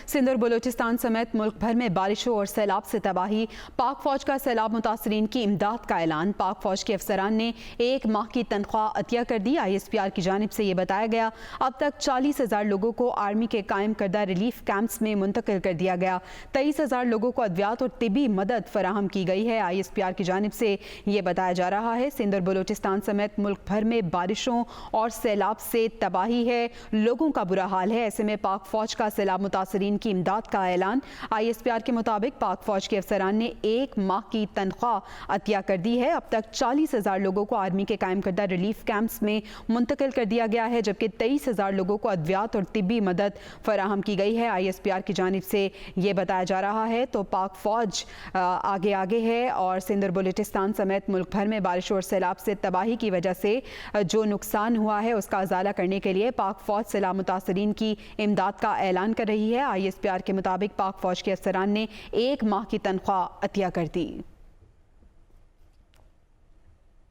सिंध और बलूचिस्तान समेत मुल्क भर में बारिशों और सैलाब से तबाही। पाक फौज का सैलाब मुतासरीन की इमदाद का ऐलान। पाक फौज के अफसरान ने 1 माह की तनख्वाह अतिया कर दी। ISPR की जानिब से ये बताया गया। अब तक 40,000 लोगों को आर्मी के कायम करदा रिलीफ कैंप्स में मुंतकिल कर दिया गया। 23,000 लोगों को अद्वियात और तिबी मदद फराहम की गई है। ISPR की जानिब से ये बताया जा रहा है सिंध और बलूचिस्तान समेत मुल्क भर में बारिशों और सैलाब से तबाही है, लोगों का बुरा हाल है। ऐसे में पाक फौज का सैलाब मुतासरीन की इमदाद का ऐलान। ISPR के मुताबिक पाक फौज के अफसरान ने 1 माह की तनख्वाह अतिया कर दी है। अब तक 40,000 लोगों को आर्मी के कायम करदा रिलीफ कैंप्स में मुंतकिल कर दिया गया है, जबकि 23,000 लोगों को अद्वियात और तिब्बी मदद फराहम की गई है। ISPR की जानिब से ये बताया जा रहा है। तो पाक फौज आगे है और सिंध और बलूचिस्तान समेत मुल्क भर में बारिश और सैलाब से तबाही की वजह से जो नुकसान हुआ है उसका इजाला करने के लिए पाक फौज सैलाब मुतासरीन की इमदाद का ऐलान कर रही है। ISPR के मुताबिक पाक फौज के अफसरान ने 1 माह की तनख्वाह अतिया कर दी।